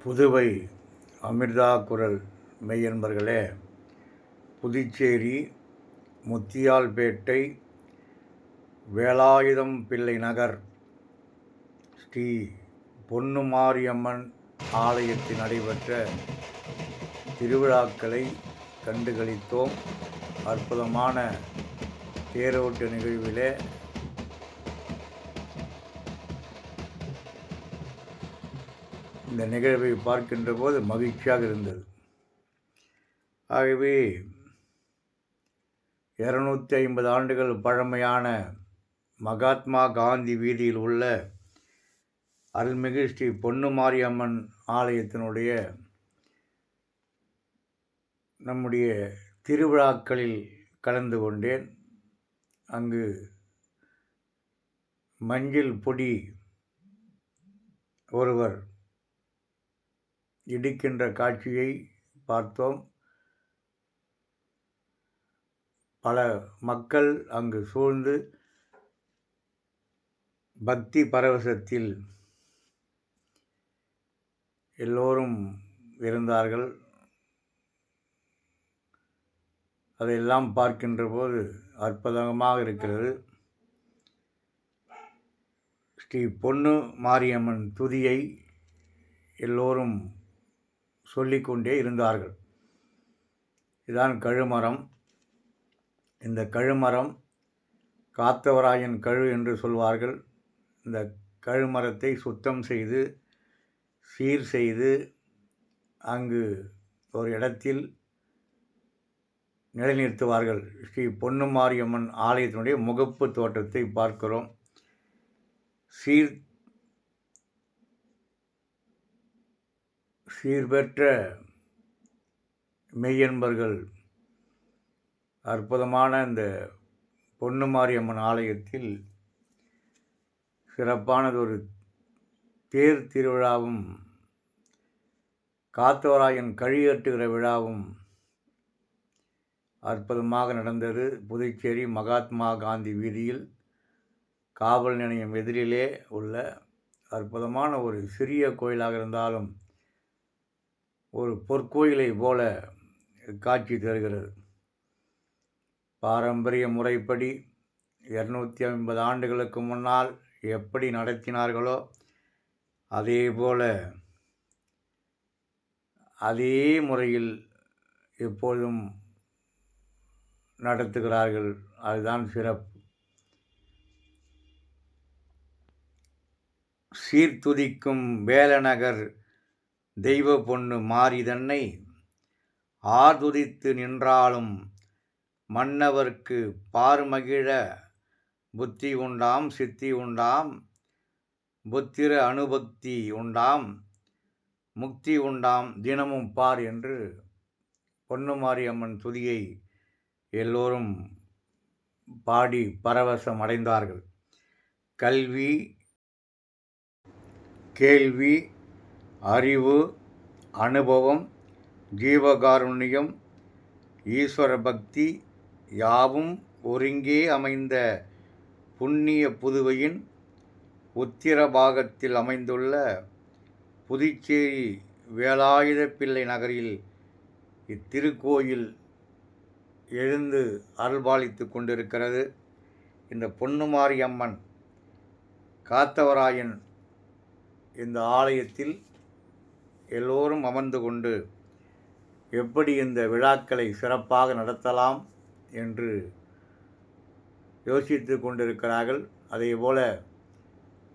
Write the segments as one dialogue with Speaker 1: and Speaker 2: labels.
Speaker 1: புதுவை அமிர்தா குரல் மெய்யன்பர்களே, புதுச்சேரி முத்தியால்பேட்டை வேலாயுதம் பிள்ளை நகர் ஸ்ரீ பொன்னுமாரியம்மன் ஆலயத்தில் நடைபெற்ற திருவிழாக்களை கண்டுகளித்தோம். அற்புதமான தேரோட்ட நிகழ்விலே இந்த நிகழ்வை பார்க்கின்ற போது மகிழ்ச்சியாக இருந்தது. ஆகவே 250 ஆண்டுகள் பழமையான மகாத்மா காந்தி வீதியில் உள்ள அருள்மிகு ஸ்ரீ பொன்னுமாரியம்மன் ஆலயத்தினுடைய நம்முடைய திருவிழாக்களில் கலந்து கொண்டேன். அங்கு மஞ்சள் பொடி ஒருவர் இடிக்கின்ற காட்சியை பார்த்தோம். பல மக்கள் அங்கு சூழ்ந்து பக்தி பரவசத்தில் எல்லோரும் இருந்தார்கள். அதையெல்லாம் பார்க்கின்ற போது அற்புதமாக இருக்கிறது. ஸ்ரீ பொன்னு மாரியம்மன் துதியை எல்லோரும் சொல்லிக்கொண்டே இருந்தார்கள். இதுதான் கழுமரம். இந்த கழுமரம் காத்தவராயன் கழு என்று சொல்வார்கள். இந்த கழுமரத்தை சுத்தம் செய்து சீர் செய்து அங்கு ஒரு இடத்தில் நிலைநிறுத்துவார்கள். ஸ்ரீ பொன்னுமாரியம்மன் ஆலயத்தினுடைய முகப்பு தோற்றத்தை பார்க்கிறோம். சீர்பெற்ற மெய்யன்பர்கள் அற்புதமான இந்த பொன்னுமாரியம்மன் ஆலயத்தில் சிறப்பானதொரு தேர் திருவிழாவும் காத்தவராயன் கழியேற்றுகிற விழாவும் அற்புதமாக நடந்தது. புதுச்சேரி மகாத்மா காந்தி வீதியில் காவல் நிலையம் எதிரிலே உள்ள அற்புதமான ஒரு சிறிய கோயிலாக இருந்தாலும் ஒரு பொற்கோயிலை போல காட்சி தருகிறது. பாரம்பரிய முறைப்படி 250 ஆண்டுகளுக்கு முன்னால் எப்படி நடத்தினார்களோ அதே முறையில் எப்பொழுதும் நடத்துகிறார்கள். அதுதான் சிறப்பு. சீர்துதிக்கும் வேலநகர் தெய்வ பொன்னு மாரிதன்னை ஆர்துதித்து நின்றாலும் மன்னவர்க்கு பார்மகிழ புத்தி உண்டாம் சித்தி உண்டாம் புத்திர அனுபக்தி உண்டாம் முக்தி உண்டாம் தினமும் பார் என்று பொன்னுமாரியம்மன் துதியை எல்லோரும் பாடி பரவசம் அடைந்தார்கள். கல்வி, கேள்வி, அறிவு, அனுபவம், ஜீவகாருண்யம், ஈஸ்வர பக்தி யாவும் ஒருங்கே அமைந்த புண்ணிய புதுவையின் உத்திர பாகத்தில் அமைந்துள்ள புதுச்சேரி வேலாயுத பிள்ளை நகரில் இத்திருக்கோயில் எழுந்து அருள்பாலித்து கொண்டிருக்கிறது. இந்த பொன்னுமாரியம்மன் காத்தவராயன் இந்த ஆலயத்தில் எல்லோரும் அமர்ந்து கொண்டு எப்படி இந்த விழாக்களை சிறப்பாக நடத்தலாம் என்று யோசித்து கொண்டிருக்கிறார்கள். அதேபோல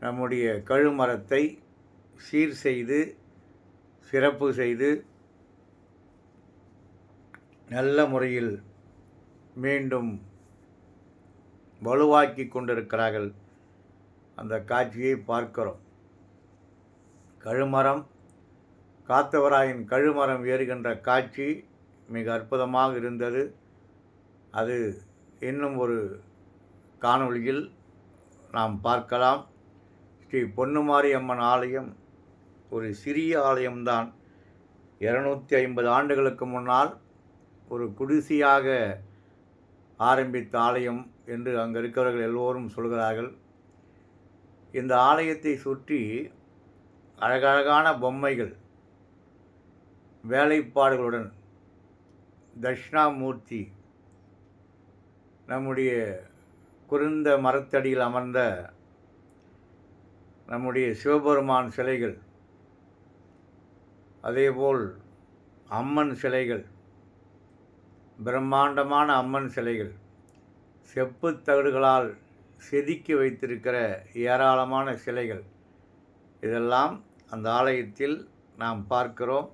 Speaker 1: நம்முடைய கழுமரத்தை சீர் செய்து சிறப்பு செய்து நல்ல முறையில் மீண்டும் வலுவாக்கி கொண்டிருக்கிறார்கள். அந்த காட்சியை பார்க்கிறோம். கழுமரம், காத்தவராயன் கழுமரம் ஏறுகின்ற காட்சி மிக அற்புதமாக இருந்தது. அது இன்னும் ஒரு காணொளியில் நாம் பார்க்கலாம். ஸ்ரீ பொன்னுமாரியம்மன் ஆலயம் ஒரு சிறிய ஆலயம்தான். 250 ஆண்டுகளுக்கு முன்னால் ஒரு குடிசையாக ஆரம்பித்த ஆலயம் என்று அங்கே இருக்கிறவர்கள் எல்லோரும் சொல்கிறார்கள். இந்த ஆலயத்தை சுற்றி அழகழகான பொம்மைகள் வேலைப்பாடுகளுடன் தட்சிணாமூர்த்தி நம்முடைய குருந்த மரத்தடியில் அமர்ந்த நம்முடைய சிவபெருமான் சிலைகள், அதேபோல் அம்மன் சிலைகள், பிரம்மாண்டமான அம்மன் சிலைகள், செப்பு தகடுகளால் செதுக்கி வைத்திருக்கிற ஏராளமான சிலைகள், இதெல்லாம் அந்த ஆலயத்தில் நாம் பார்க்கிறோம்.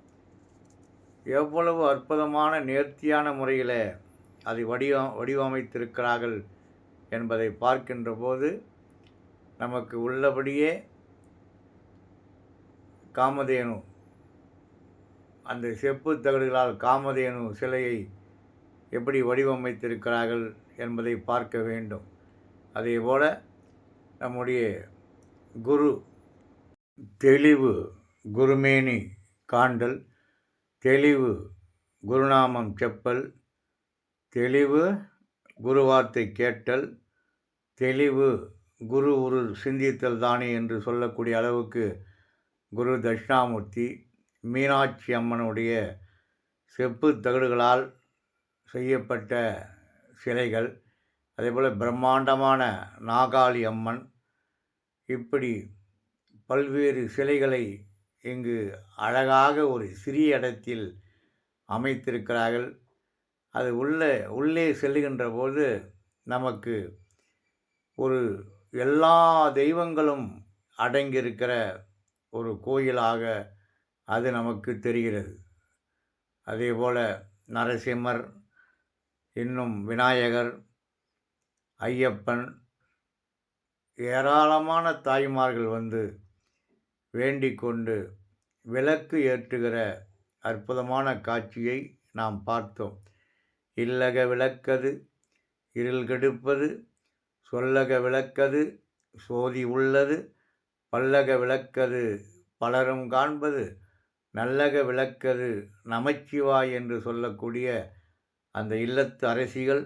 Speaker 1: எவ்வளவு அற்புதமான நேர்த்தியான முறையில் அதை வடிவமைத்திருக்கிறார்கள் என்பதை பார்க்கின்ற போது நமக்கு உள்ளபடியே காமதேனு, அந்த செப்பு தகடுகளால் காமதேனு சிலையை எப்படி வடிவமைத்திருக்கிறார்கள் என்பதை பார்க்க வேண்டும். அதேபோல் நம்முடைய குரு தெளிவு குருமேனி காண்டல், தெளிவு குருநாமம் செப்பல், தெளிவு குருவார்த்தை கேட்டல், தெளிவு குரு ஒரு சிந்தித்தல் தானே என்று சொல்லக்கூடிய அளவுக்கு குரு தட்சிணாமூர்த்தி மீனாட்சி அம்மனுடைய செப்பு தகடுகளால் செய்யப்பட்ட சிலைகள், அதேபோல் பிரம்மாண்டமான நாகாளி அம்மன், இப்படி பல்வேறு சிலைகளை இங்கு அழகாக ஒரு சிறிய இடத்தில் அமைத்திருக்கிறார்கள். அது உள்ளே செல்லுகின்ற போது நமக்கு ஒரு எல்லா தெய்வங்களும் அடங்கியிருக்கிற ஒரு கோயிலாக அது நமக்கு தெரிகிறது. அதேபோல் நரசிம்மர், இன்னும் விநாயகர், ஐயப்பன், ஏராளமான தாய்மார்கள் வந்து வேண்டிக் கொண்டு விளக்கு ஏற்றுகிற அற்புதமான காட்சியை நாம் பார்த்தோம். இல்லக விளக்கது இருள் கெடுப்பது, சொல்லக விளக்கது சோதி உள்ளது, பல்லக விளக்கது பலரும் காண்பது, நல்லக விளக்கது நமச்சிவாய் என்று சொல்லக்கூடிய அந்த இல்லத்து அரசிகள்,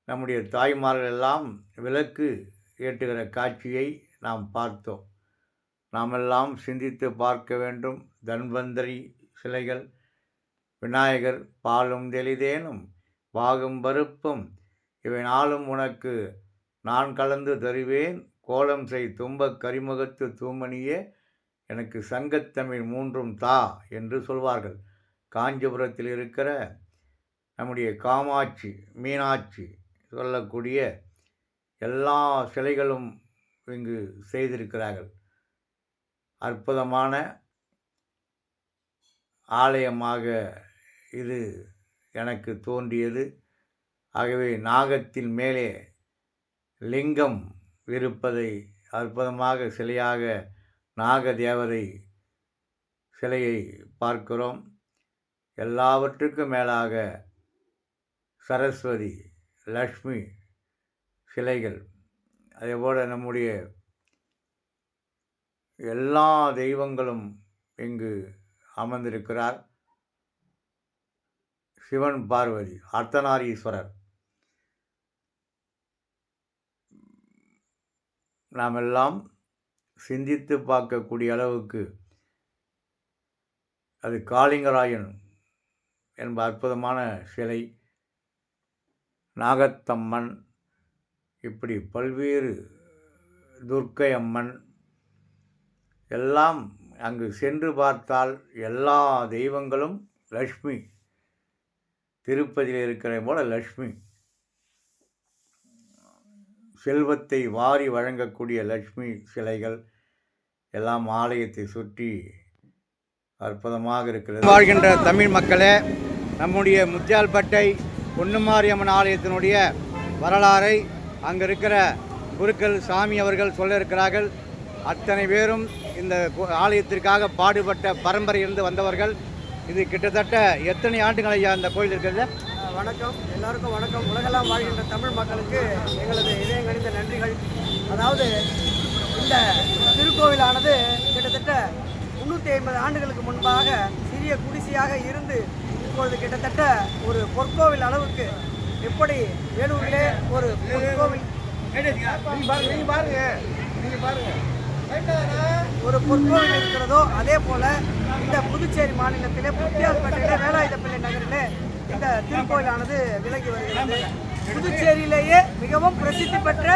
Speaker 1: நம்முடைய தாய்மார்கள் எல்லாம் விளக்கு ஏற்றுகிற காட்சியை நாம் பார்த்தோம். நாமெல்லாம் சிந்தித்து பார்க்க வேண்டும். தன்வந்தரி சிலைகள், விநாயகர் பாலும் தெளிதேனும் பாகும் பருப்பும் இவை நாளும் உனக்கு நான் கலந்து தருவேன், கோலம் செய் துன்பக் கரிமுகத்து தூமணியே எனக்கு சங்கத்தமிழ் மூன்றும் தா என்று சொல்வார்கள். காஞ்சிபுரத்தில் இருக்கிற நம்முடைய காமாட்சி, மீனாட்சி சொல்லக்கூடிய எல்லா சிலைகளும் இங்கு செய்திருக்கிறார்கள். அற்புதமான ஆலயமாக இது எனக்கு தோன்றியது. ஆகவே நாகத்தின் மேலே லிங்கம் இருப்பதை அற்புதமாக சிலையாக நாகதேவதை சிலையை பார்க்கிறோம். எல்லாவற்றுக்கும் மேலாக சரஸ்வதி, லக்ஷ்மி சிலைகள், அதேபோல் நம்முடைய எல்லா தெய்வங்களும் இங்கு அமர்ந்திருக்கிறார். சிவன், பார்வதி, அர்த்தநாரீஸ்வரர், நாம் எல்லாம் சிந்தித்து பார்க்கக்கூடிய அளவுக்கு அது காளிங்கராயன் என்ப அற்புதமான சிலை, நாகத்தம்மன், இப்படி பல்வேறு துர்க்கை அம்மன் எல்லாம் அங்கு சென்று பார்த்தால் எல்லா தெய்வங்களும் லக்ஷ்மி, திருப்பதியில் இருக்கிற போல லக்ஷ்மி, செல்வத்தை வாரி வழங்கக்கூடிய லக்ஷ்மி சிலைகள் எல்லாம் ஆலயத்தை சுற்றி அற்புதமாக இருக்கிறது. வாழ்கின்ற தமிழ் மக்களே, நம்முடைய முத்தியால்பட்டை பொன்னுமாரியம்மன் ஆலயத்தினுடைய வரலாறை அங்கே இருக்கிற குருக்கள் சாமி அவர்கள் சொல்ல இருக்கிறார்கள். அத்தனை பேரும் இந்த ஆலயத்திற்காக பாடுபட்ட பரம்பரை இருந்து வந்தவர்கள். இது கிட்டத்தட்ட எத்தனை ஆண்டுகள் ஐயா இந்த கோயில் இருக்கிறது?
Speaker 2: வணக்கம், எல்லாருக்கும் வணக்கம். உலகெல்லாம் வாழ்கின்ற தமிழ் மக்களுக்கு எங்களது இதயங்கணிந்த நன்றிகள். அதாவது இந்த திருக்கோவிலானது கிட்டத்தட்ட 350 ஆண்டுகளுக்கு முன்பாக சிறிய குடிசையாக இருந்து இப்பொழுது கிட்டத்தட்ட ஒரு பொற்கோவில் அளவுக்கு, எப்படி வேலூரிலே ஒரு பொற்கோவில் ஒரு பொற்கோவில் இருக்கிறதோ அதே போல இந்த புதுச்சேரி மாநிலத்திலே முத்தியால்பேட்டையிலே வேலாயுதப்பள்ளி நகரிலே இந்த திருக்கோயிலானது விலகி வருகிறது. புதுச்சேரியிலேயே மிகவும் பிரசித்தி பெற்ற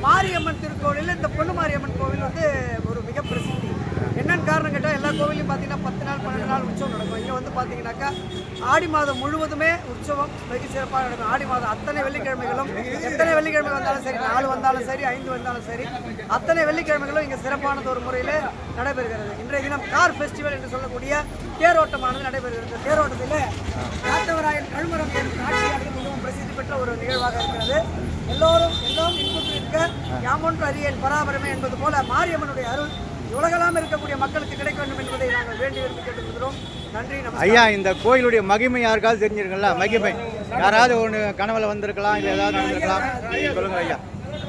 Speaker 2: மாரியம்மன் திருக்கோவிலில் இந்த பொண்ணு மாரியம்மன் கோவில் வந்து ஒரு மிக பிரசித்தி. என்னென்னு காரணம் கேட்டால் எல்லா கோவிலையும் பார்த்தீங்கன்னா 10 நாள் 12 நாள் உற்சவம் நடக்கும். இங்கே வந்து பார்த்தீங்கன்னாக்கா ஆடி மாதம் முழுவதுமே உற்சவம் வெகு சிறப்பாக நடக்கும். ஆடி மாதம் அத்தனை வெள்ளிக்கிழமைகளும், எத்தனை வெள்ளிக்கிழமை வந்தாலும் சரி, 4 வந்தாலும் சரி, 5 வந்தாலும் சரி, அத்தனை வெள்ளிக்கிழமைகளும் இங்கே சிறப்பானது ஒரு முறையில் நடைபெறுகிறது. இன்றைய தினம் கார் ஃபெஸ்டிவல் என்று சொல்லக்கூடிய தேரோட்டமானது நடைபெறுகிறது. தேரோட்டத்தில் காத்தவராயன் கழுமரம் என்ற காட்சியானது மிகவும் பிரசித்தி பெற்ற ஒரு நிகழ்வாக இருக்கிறது. எல்லாம் இன்புற்று இருக்க யாமொன்று அறியேன் பராபரமே என்பது போல மாரியம்மனுடைய அருள் உலகெல்லாம் இருக்கக்கூடிய மக்களுக்கு கிடைக்க வேண்டும் என்பதை நாங்கள் வேண்டி விரும்பி கேட்டுக்கொள்கிறோம். நன்றி.
Speaker 1: ஐயா, இந்த கோயிலுடைய மகிமை யாருக்காவது தெரிஞ்சிருக்குங்களா? மகிமை யாராவது ஒன்று கனவுல வந்திருக்கலாம், இல்லை ஏதாவது நடந்திருக்கலாம், சொல்லுங்க ஐயா.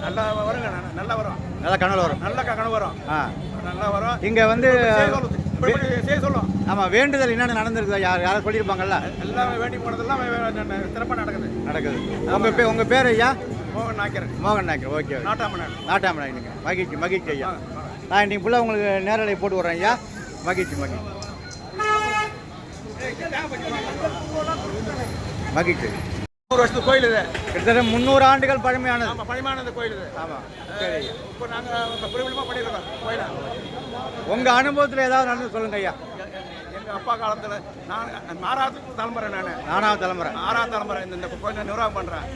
Speaker 3: நல்லா வருங்க, நல்லா வரும்,
Speaker 1: நல்லா கனவுல வரும்,
Speaker 3: நல்ல கனவு வரும், நல்லா வரும்.
Speaker 1: இங்கே வந்து
Speaker 3: சொல்லும்.
Speaker 1: ஆமாம், வேண்டுதல் என்னென்ன நடந்திருக்கு யாரும் சொல்லியிருப்பாங்கல்ல?
Speaker 3: எல்லாம் வேண்டி போனதெல்லாம் சிறப்பாக
Speaker 1: நடக்குது. உங்கள் பேர் ஐயா?
Speaker 3: மோகன் நாய்க்கர்.
Speaker 1: மோகன் நாய்க்கர். ஓகே. நாட்டாமன். மகிழ்ச்சி ஐயா. நான் இன்னைக்கு ஃபுல்லாக உங்களுக்கு நேரலை போட்டு விட்றேன் ஐயா. மகிழ்ச்சி.
Speaker 3: 100 வருஷத்து கோயில் இது.
Speaker 1: கிட்டத்தட்ட 300 ஆண்டுகள் பழமையானது.
Speaker 3: ஆமாம், பழமையான இந்த கோயில் இது.
Speaker 1: ஆமாம், சரி.
Speaker 3: இப்போ நாங்கள் புரிவிலமாக பண்ணியிருக்கோம் கோயிலை.
Speaker 1: உங்கள் அனுபவத்தில் ஏதாவது நடந்து சொல்லுங்க ஐயா.
Speaker 3: எங்கள் அப்பா காலத்தில் நான் 6வது தலைமுறை,
Speaker 1: நானாவது தலைமுறை
Speaker 3: 6வது தலைமுறை இந்த கோயிலை நிர்வாகம் பண்ணுறேன்.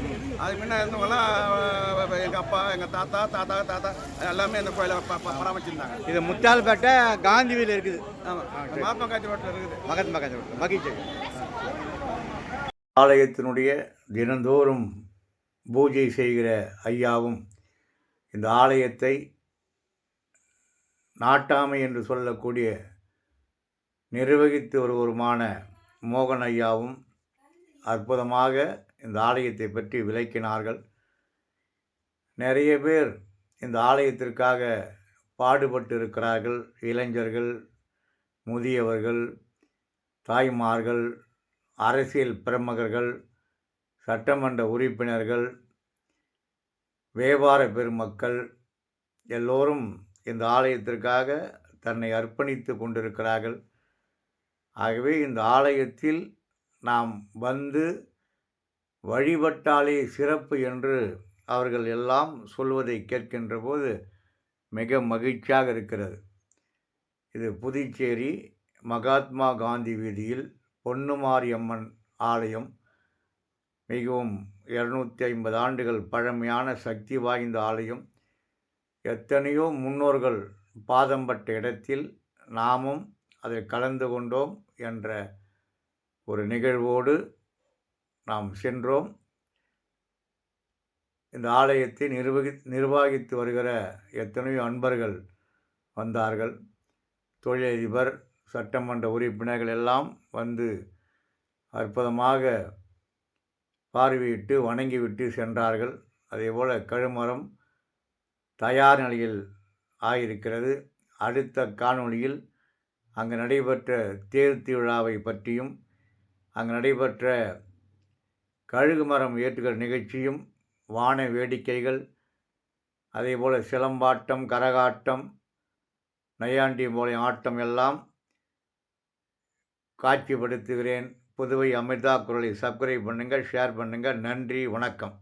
Speaker 3: அதுக்கு முன்னே இருந்தவங்களாம் எங்கள் அப்பா, எங்கள் தாத்தா எல்லாமே இந்த கோயிலை பராமரிச்சிருந்தாங்க.
Speaker 1: இது முத்தியால்பேட்டை காந்திவில் இருக்குது.
Speaker 3: ஆமாம், மகாத்மா காந்தி ரோட்டில் இருக்குது.
Speaker 1: மகாத்மா காந்தி ரோட்டில். மகிழ்ச்சி. ஆலயத்தினுடைய தினந்தோறும் பூஜை செய்கிற ஐயாவும் இந்த ஆலயத்தை நாட்டாமை என்று சொல்லக்கூடிய நிர்வகித்து வருவருமான மோகன் ஐயாவும் அற்புதமாக இந்த ஆலயத்தை பற்றி விளக்கினார்கள். நிறைய பேர் இந்த ஆலயத்திற்காக பாடுபட்டு இருக்கிறார்கள். இளைஞர்கள், முதியவர்கள், தாய்மார்கள், அரசியல் பிரமுகர்கள், சட்டமன்ற உறுப்பினர்கள், வியாபார பெருமக்கள் எல்லோரும் இந்த ஆலயத்திற்காக தன்னை அர்ப்பணித்து கொண்டிருக்கிறார்கள். ஆகவே இந்த ஆலயத்தில் நாம் வந்து வழிபட்டாலே சிறப்பு என்று அவர்கள் எல்லாம் சொல்வதை கேட்கின்ற போது மிக மகிழ்ச்சியாக இருக்கிறது. இது புதுச்சேரி மகாத்மா காந்தி வீதியில் பொன்னுமாரியம்மன் ஆலயம். மிகவும் 250 ஆண்டுகள் பழமையான சக்தி வாய்ந்த ஆலயம். எத்தனையோ முன்னோர்கள் பாதம் பட்ட இடத்தில் நாமும் அதில் கலந்து கொண்டோம் என்ற ஒரு நிகழ்வோடு நாம் சென்றோம். இந்த ஆலயத்தை நிர்வகித்து வருகிற எத்தனையோ அன்பர்கள் வந்தார்கள். தொழிலதிபர், சட்டமன்ற உறுப்பினர்கள் எல்லாம் வந்து அற்புதமாக பார்வையிட்டு வணங்கிவிட்டு சென்றார்கள். அதேபோல் கழுமரம் தயார் நிலையில் ஆகியிருக்கிறது. அடுத்த காணொளியில் அங்கு நடைபெற்ற தேர் திருவிழாவை பற்றியும், அங்கு நடைபெற்ற கழுகுமரம் ஏற்றுகிற நிகழ்ச்சியும், வான வேடிக்கைகள், அதேபோல் சிலம்பாட்டம், கரகாட்டம், நையாண்டி போல ஆட்டம் எல்லாம் காட்சிப்படுத்துகிறேன். புதுவை அமிர்தா குரலை சப்ஸ்கிரைப் பண்ணுங்கள், ஷேர் பண்ணுங்கள். நன்றி, வணக்கம்.